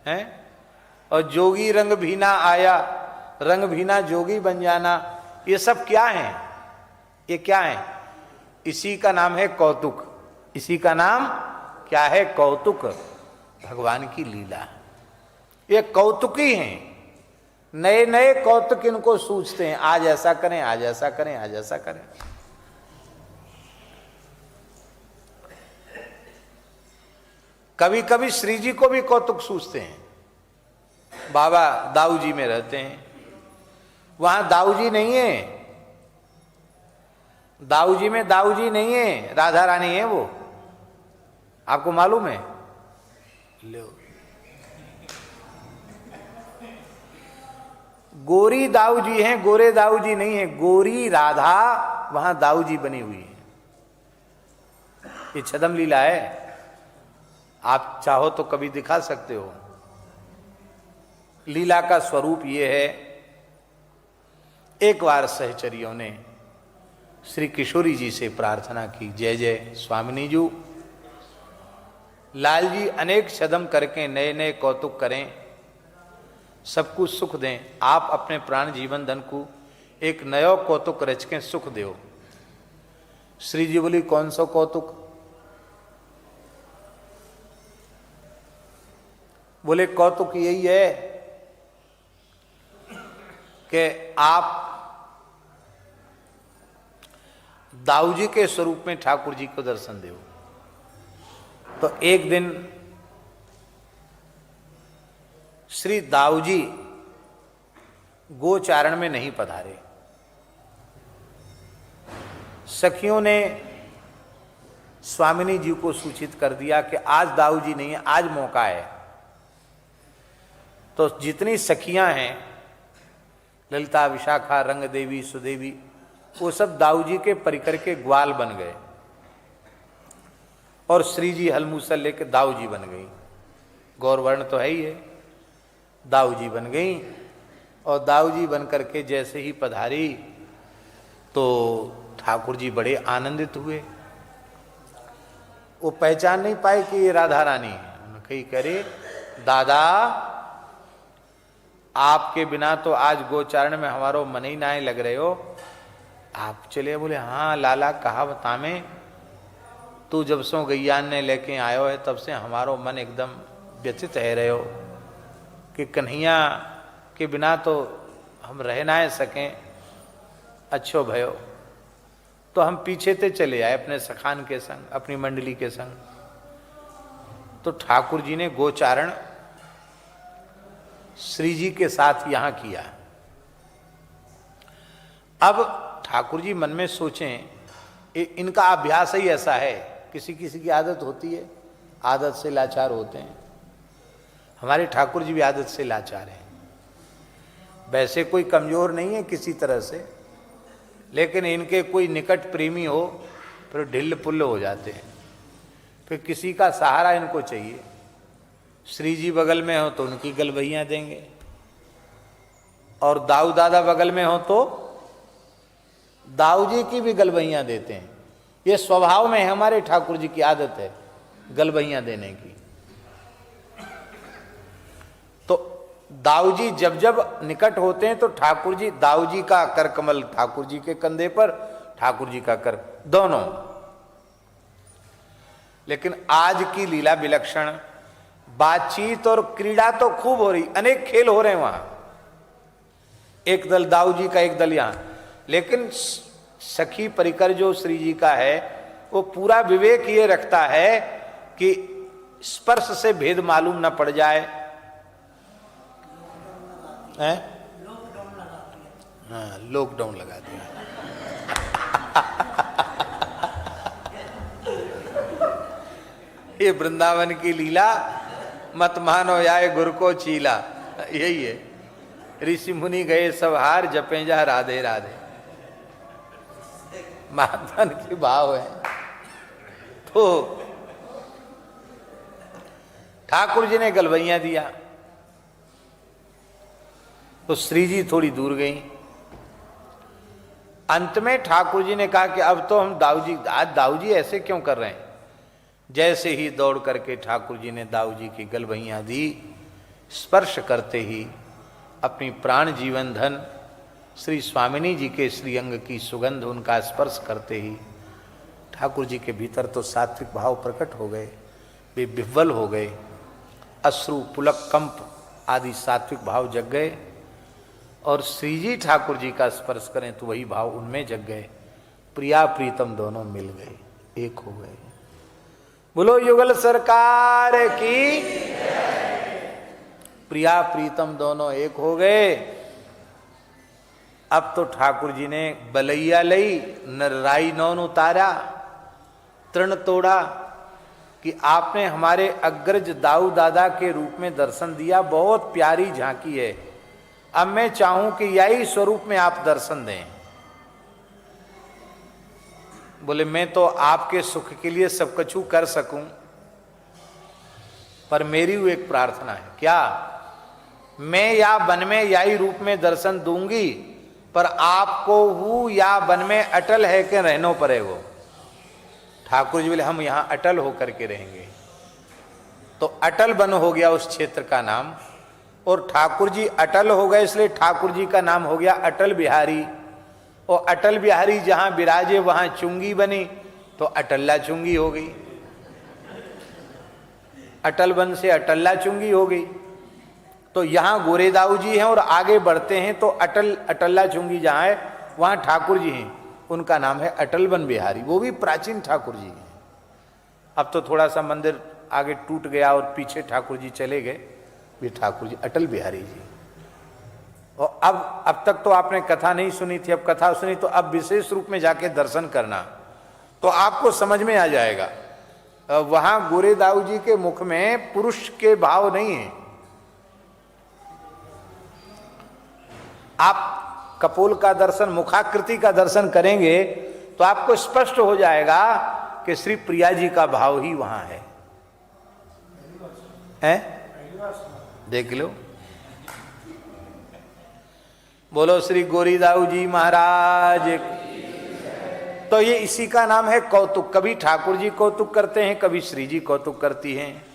हैं। और जोगी रंग भीना आया, रंग भीना जोगी बन जाना, ये सब क्या है? ये क्या है? इसी का नाम है कौतुक। इसी का नाम क्या है? कौतुक। भगवान की लीला ये कौतुकी हैं। नए नए कौतुक इनको सूझते हैं, आज ऐसा करें, आज ऐसा करें, आज ऐसा करें। कभी कभी श्री जी को भी कौतुक सूझते हैं। बाबा दाऊ जी में रहते हैं, वहां दाऊ जी नहीं है, दाऊ जी में दाऊ जी नहीं है, राधा रानी है वो, आपको मालूम है? लो, गोरी दाऊ जी हैं, गोरे दाऊ जी नहीं है। गोरी राधा वहां दाऊ जी बनी हुई है। ये छदम लीला है, आप चाहो तो कभी दिखा सकते हो। लीला का स्वरूप ये है। एक बार सहचरियों ने श्री किशोरी जी से प्रार्थना की, जय जय स्वामिनी जी, लाल जी अनेक छदम करके नए नए कौतुक करें, सबको सुख दें, आप अपने प्राण जीवन धन को एक नया कौतुक रच के सुख दो। श्री जी बोली, कौन सा कौतुक? बोले कौतुक यही है कि आप दाऊ जी के स्वरूप में ठाकुर जी को दर्शन दो। तो एक दिन श्री दाऊ जी गोचारण में नहीं पधारे। सखियों ने स्वामिनी जी को सूचित कर दिया कि आज दाऊ जी नहीं है, आज मौका है। तो जितनी सखियां हैं, ललिता, विशाखा, रंग देवी, सुदेवी, वो सब दाऊ जी के परिकर के ग्वाल बन गए और श्री जी हलमूसल लेके दाऊ जी बन गई। गौरवर्ण तो है ही है, दाऊ जी बन गई। और दाऊ जी बन करके जैसे ही पधारी तो ठाकुर जी बड़े आनंदित हुए। वो पहचान नहीं पाए कि ये राधा रानी है। उन्होंने कही, करे दादा आपके बिना तो आज गोचारण में हमारो मन ही ना लग रहे हो, आप चले? बोले, हाँ लाला, कहा बता में, तू जब सो गैयान ने लेके आयो है तब से हमारो मन एकदम व्यथित है रहे हो कि कन्हैया के बिना तो हम रह ना सकें, अच्छो भयो। तो हम पीछे ते चले आए अपने सखान के संग, अपनी मंडली के संग। तो ठाकुर जी ने गोचारण श्री जी के साथ यहां किया। अब ठाकुर जी मन में सोचें, इनका अभ्यास ही ऐसा है, किसी किसी की आदत होती है, आदत से लाचार होते हैं। हमारे ठाकुर जी भी आदत से लाचार हैं। वैसे कोई कमजोर नहीं है किसी तरह से, लेकिन इनके कोई निकट प्रेमी हो फिर ढिल्ल पुल्ल हो जाते हैं, फिर किसी का सहारा इनको चाहिए। श्री जी बगल में हो तो उनकी गलबैयां देंगे, और दाऊ दादा बगल में हो तो दाऊ जी की भी गलबैयां देते हैं। ये स्वभाव में हमारे ठाकुर जी की आदत है गलबैयां देने की। तो दाऊ जी जब जब निकट होते हैं तो ठाकुर जी, दाऊ जी का कर कमल ठाकुर जी के कंधे पर, ठाकुर जी का कर, दोनों। लेकिन आज की लीला विलक्षण, बातचीत और क्रीड़ा तो खूब हो रही, अनेक खेल हो रहे हैं वहां, एक दल दाऊ जी का, एक दल यहां। लेकिन सखी परिकर जो श्री जी का है वो पूरा विवेक ये रखता है कि स्पर्श से भेद मालूम न पड़ जाए। हाँ, लॉकडाउन लगा दिया। ये वृंदावन की लीला, मत मानो याय गुर को चीला, यही है। ऋषि मुनि गए सब हार, जपे जा राधे राधे, महात्मन के भाव है। तो ठाकुर जी ने गलबैया दिया तो श्री जी थोड़ी दूर गई। अंत में ठाकुर जी ने कहा कि अब तो हम दाऊ जी, आज दाऊ जी ऐसे क्यों कर रहे हैं। जैसे ही दौड़ करके ठाकुर जी ने दाऊ जी की गलबैया दी, स्पर्श करते ही अपनी प्राण जीवन धन श्री स्वामिनी जी के श्रीअंग की सुगंध उनका स्पर्श करते ही ठाकुर जी के भीतर तो सात्विक भाव प्रकट हो गए, वे विह्वल हो गए, अश्रु पुलक कंप आदि सात्विक भाव जग गए और श्री जी ठाकुर जी का स्पर्श करें तो वही भाव उनमें जग गए। प्रिया प्रीतम दोनों मिल गए, एक हो गए। बोलो युगल सरकार की। प्रिया प्रीतम दोनों एक हो गए। अब तो ठाकुर जी ने बलैया लई नरराई नौन उतारा, तृण तोड़ा कि आपने हमारे अग्रज दाऊ दादा के रूप में दर्शन दिया, बहुत प्यारी झांकी है। अब मैं चाहूं कि यही स्वरूप में आप दर्शन दें। बोले मैं तो आपके सुख के लिए सब कछु कर सकूं, पर मेरी वो एक प्रार्थना है। क्या? मैं या वन में याही रूप में दर्शन दूंगी, पर आपको हूं या वन में अटल है कि रहनो पड़ेगो। ठाकुर जी बोले हम यहां अटल होकर के रहेंगे। तो अटल वन हो गया उस क्षेत्र का नाम, और ठाकुर जी अटल हो गए इसलिए ठाकुर जी का नाम हो गया अटल बिहारी। और अटल बिहारी जहां विराजे वहां चुंगी बनी तो अटल्ला चुंगी हो गई, अटल वन से अटल्ला चुंगी हो गई। तो यहां गोरेदाऊ जी हैं और आगे बढ़ते हैं तो अटल्ला चुंगी जहां है वहां ठाकुर जी हैं, उनका नाम है अटल वन बिहारी, वो भी प्राचीन ठाकुर जी हैं। अब तो थोड़ा सा मंदिर आगे टूट गया और पीछे ठाकुर जी चले गए, वे ठाकुर जी अटल बिहारी जी। और अब तक तो आपने कथा नहीं सुनी थी, अब कथा सुनी तो अब विशेष रूप में जाके दर्शन करना तो आपको समझ में आ जाएगा। वहां गोरेदाऊ जी के मुख में पुरुष के भाव नहीं है। आप कपोल का दर्शन, मुखाकृति का दर्शन करेंगे तो आपको स्पष्ट हो जाएगा कि श्री प्रिया जी का भाव ही वहां है। देख लो। बोलो श्री गोरीदाऊ जी महाराज। तो ये इसी का नाम है कौतुक। कभी ठाकुर जी कौतुक करते हैं, कभी श्री जी कौतुक करती हैं।